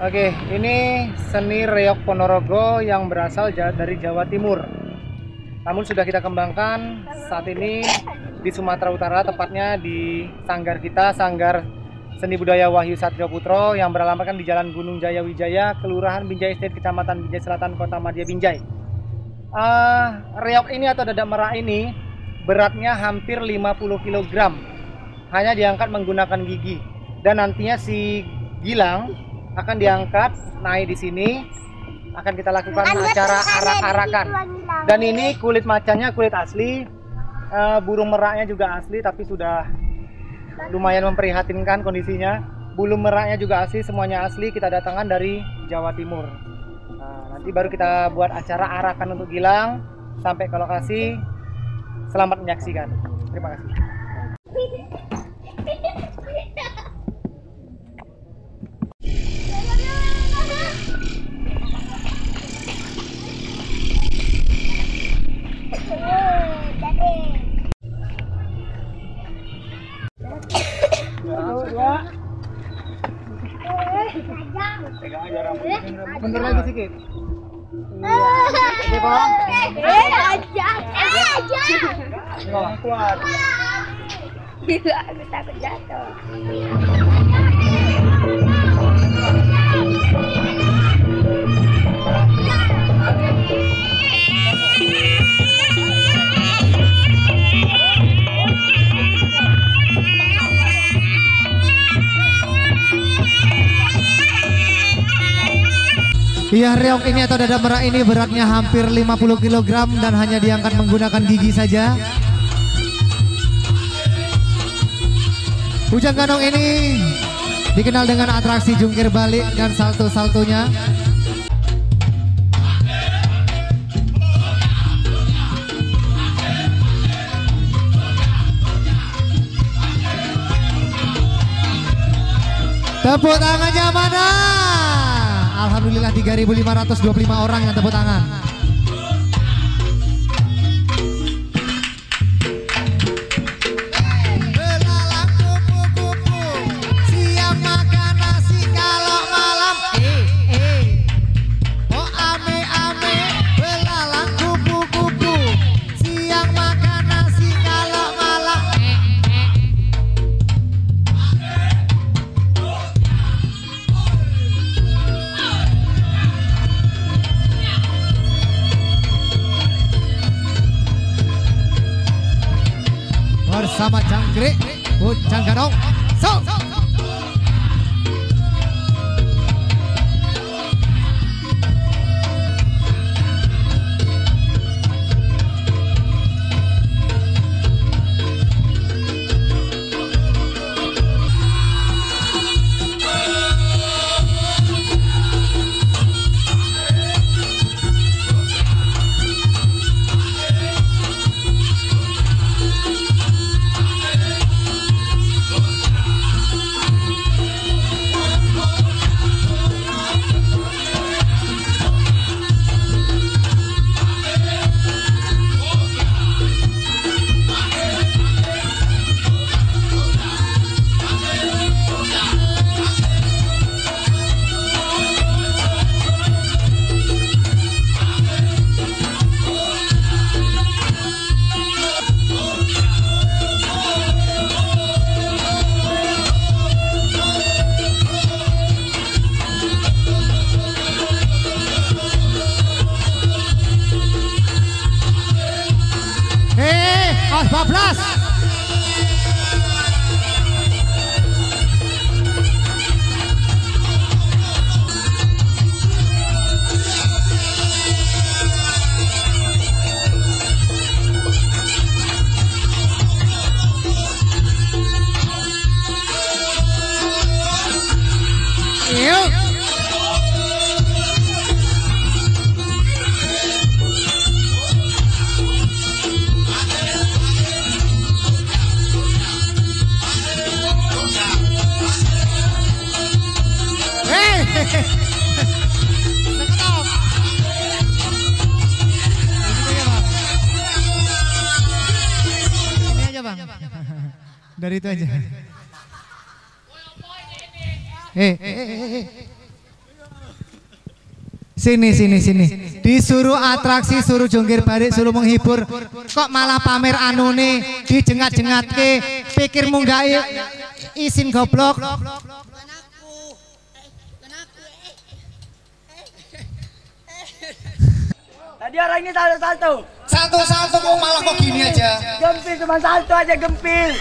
Oke, ini seni reog Ponorogo yang berasal dari Jawa Timur. Namun sudah kita kembangkan saat ini di Sumatera Utara, tepatnya di sanggar kita, Sanggar Seni Budaya Wahyu Satrio Putro yang beralamatkan di Jalan Gunung Jaya Wijaya, Kelurahan Binjai Estate, Kecamatan Binjai Selatan, Kota Madya Binjai. Reog ini atau dadak merah ini beratnya hampir 50 kg. Hanya diangkat menggunakan gigi. Dan nantinya si Gilang akan diangkat naik di sini, akan kita lakukan acara arak-arakan. Dan ini kulit macannya kulit asli, burung meraknya juga asli, tapi sudah lumayan memprihatinkan kondisinya. Bulu meraknya juga asli, semuanya asli, kita datangkan dari Jawa Timur. Nah, nanti baru kita buat acara arakan untuk Gilang. Sampai ke lokasi, selamat menyaksikan. Terima kasih. Mundur lagi sedikit. Oke, Bang. Kuat. Gila, aku takut jatuh. Iya, reog ini atau dadak merah ini beratnya hampir 50 kg dan hanya diangkat menggunakan gigi saja. Ujang Ganong ini dikenal dengan atraksi jungkir balik dan salto-saltonya. Tepuk tangannya mana? Alhamdulillah 3.525 orang yang tepuk tangan. Belalang kupu-kupu, siap makan nasi kalau malam. Oh ame-ame, belalang kupu-kupu, siang makan nasi kalau malam. Bersama Jangkrik, Ujang Ganong, so. Bablas. Yuk. Ini aja bang. Dari itu aja. Sini. Disuruh atraksi, suruh jongkir balik, suruh menghibur. Kok malah pamer anune dijengat-jengatke. Pikirmu gak isin goblok. Tadi orang ini salto. Satu-satu kok malah kok gini aja. Gempil cuma salto aja gempil.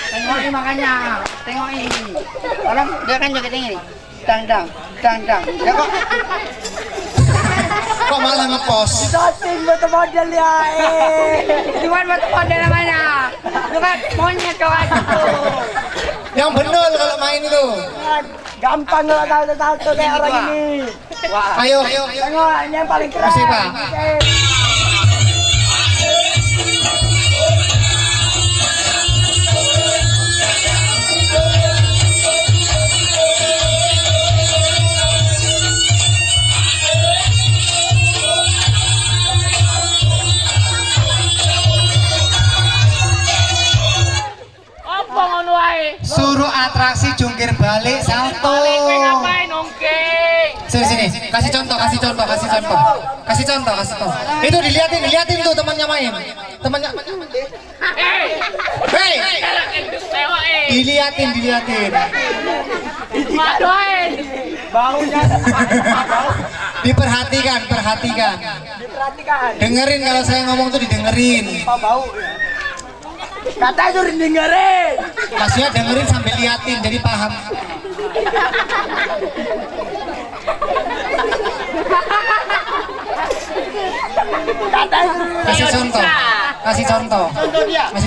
Tengok ini makanya. Tengok ini. Orang dia kan joget ini. Dang. Ya kok. Kok malah ngepost? Shooting foto model ya. Cuman foto model namanya. Itu kan monyet kawan itu. Yang bener kalau main itu. Gampang kalau salto kayak orang ini. Wah. Ayo. Tengok ini yang paling keren. Masih, Pak. Suruh atraksi jungkir balik salto. Sini. Kasih contoh. Itu diliatin tuh temannya main. Temannya. Hei. Diliatin. Baunya. Diperhatikan. Dengerin kalau saya ngomong tuh didengerin. Bau. Kata itu dengerin. Maksudnya dengerin sambil liatin jadi paham. Kasih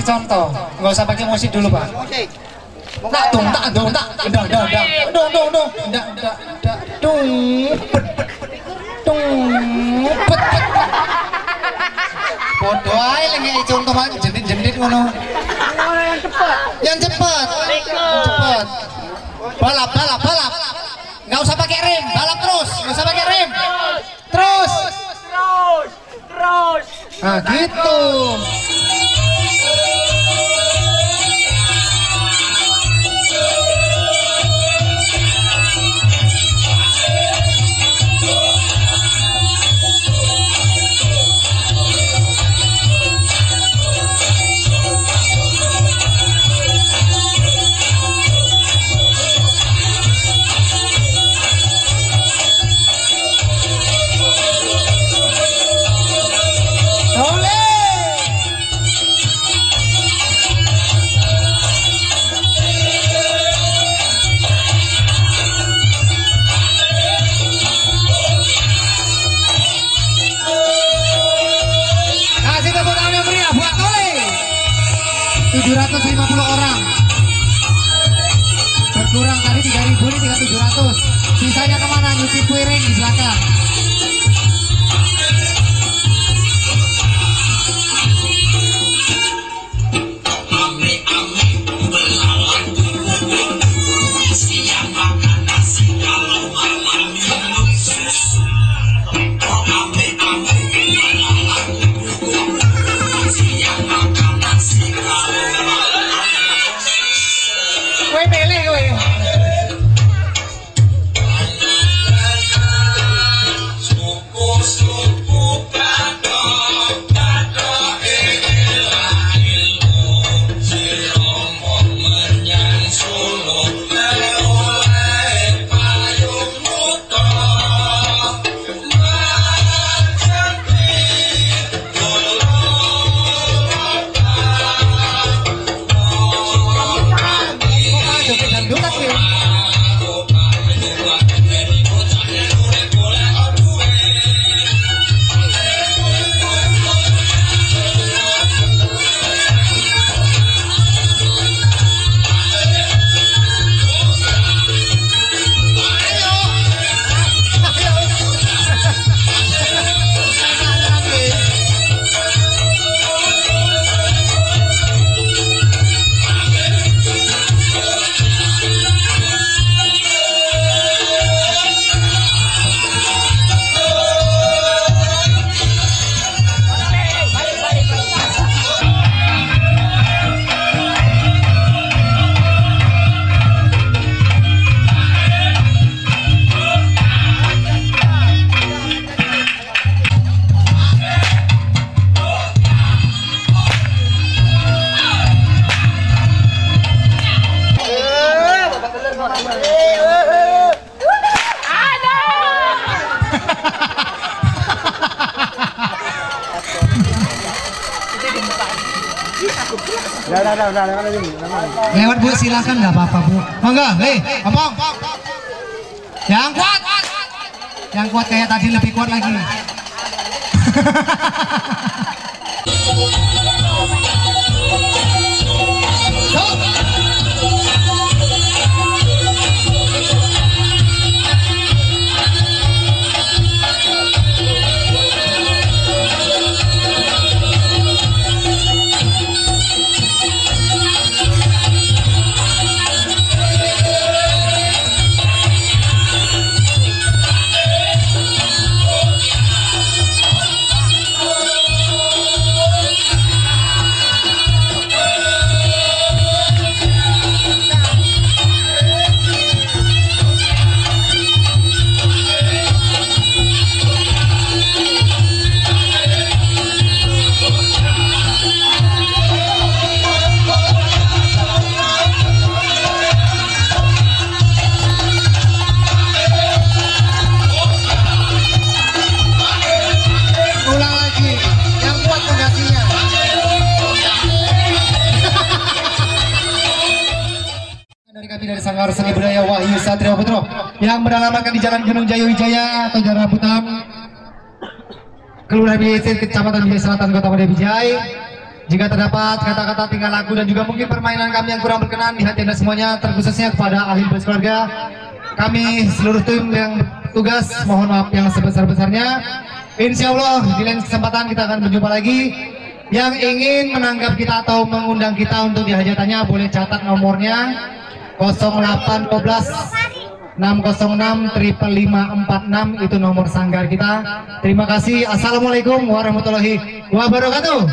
contoh. Nggak usah pakai musik dulu, Pak. Tak dong. Bodoh aja lagi contoh aja jendit ngono. Yang cepat. Balap. Nggak usah pakai rem, balap terus. Nggak usah pakai rem. Terus. Nah gitu. Kasih tepuk tangan yang meriah buat Tole. 750 orang. Berkurang tadi 3.000, ini tinggal 700. Sisanya kemana? Nyuci piring di belakang. Kowe pilih kowe. Udah. Lewat Bu, silakan nggak apa-apa Bu. Mangga, ngomong. Yang kuat. Yang kuat kayak tadi, lebih kuat lagi. Dari Sanggar Seni Budaya Wahyu Satrio Putro yang beralamatkan di Jalan Gunung Jaya Wijaya atau Jalan Rambutan, Kelurahan Bijai, Kecamatan Bijai Selatan, Kota Padang Bijai. Jika terdapat kata-kata tinggal laku dan juga mungkin permainan kami yang kurang berkenan di hati Anda semuanya, terkhususnya kepada ahli berkeluarga, kami seluruh tim yang tugas mohon maaf yang sebesar-besarnya. Insya Allah di lain kesempatan kita akan berjumpa lagi. Yang ingin menanggap kita atau mengundang kita untuk dihajatannya boleh catat nomornya 0812 606 55546, itu nomor sanggar kita. Terima kasih. Assalamualaikum warahmatullahi wabarakatuh.